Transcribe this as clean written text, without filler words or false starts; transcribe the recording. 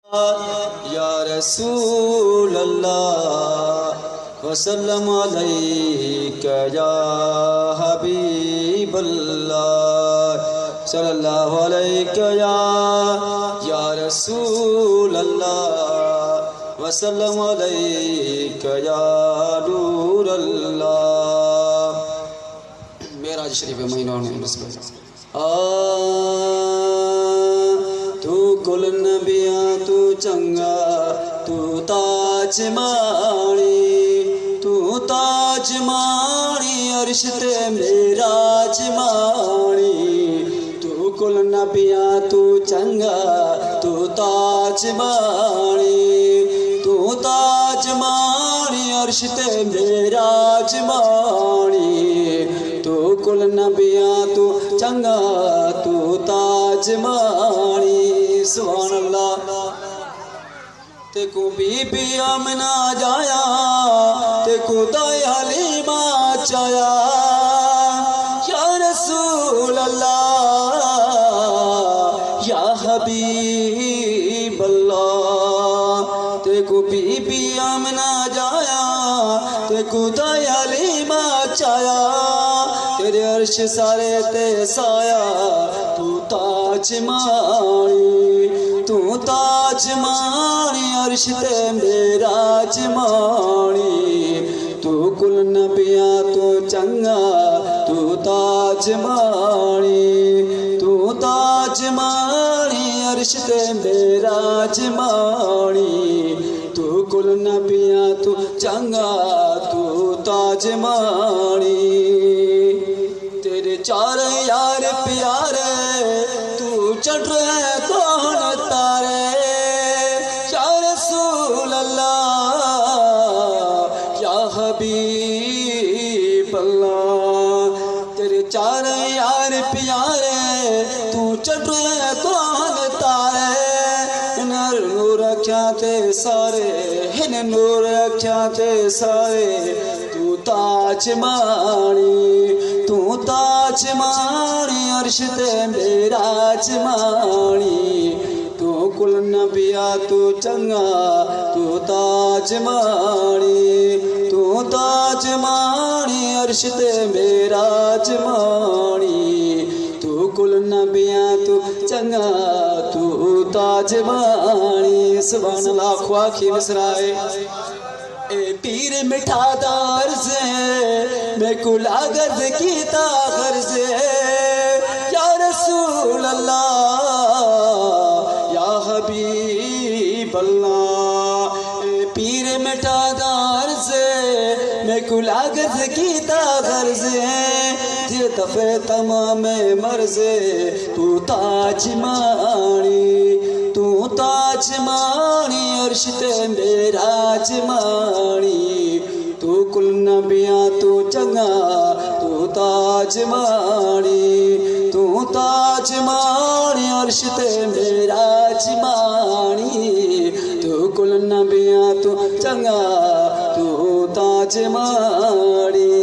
या रसूल अल्लाह वसल्लम अलैका या हबीब अल्लाह सल्लल्लाहु अलैका या रसूल अल्लाह वसल्लम अलैका या नूर अल्लाह। मेराज शरीफ महीना तू कुल नबिया तू चंगा तू ताज माणी अर्श ते मेराज माणी। तू कुल नबिया तू चंगा तू ताज माणी अर्श ते मेराज माणी। तू कुल नबिया तू चंगा तू ताज माणी। सुभान अल्लाह। तेको बीबी आमना जाया तेको दाई हलीमा चाया या रसूल अल्लाह या हबीब अल्लाह। तेको बीबी आमना जाया तेको दाई हलीमा चाया तेरे अर्श सारे ते साया तू ताज माणी अर्श ते मेराज माणी। तू कुल नबिया तू चंगा तू ताज माणी अर्श ते मेराज माणी। तू कुल नबिया तू चंगा तू ताज माणी। तेरे चार यार प्यारे तू चढ़ रहे कौन तारे या रसूल अल्लाह या हबीब अल्लाह। तेरे चार यार प्यारे तू चढ़ रहे कौन तारे नूर अख्यां ते सारे हिन नूर अख्यां ते सारे। तू ताज माणी अर्श ते मेराज माणी। तू कुल नबिया तू चंगा तू ताज माणी अर्श ते मेराज माणी। तू कुल नबिया तू चंगा तू ताज माणी। सुभान अल्लाह। ख्वाखी मिसराए ए पीर मिठादार से मैं कुला गर्ज की तागर से या रसूल अल्लाह या हबीब अल्लाह। पीर मिठादार से मैं कुला गर्ज की तागर से जे दफे तमाम मर्जे तू ताज माणी अर्श ते मेराज माणी। तू कुल नबिया तू चंगा तू ताज माणी अर्श ते मेराज माणी। तू कुल नबिया तू चंगा तू ताज माणी।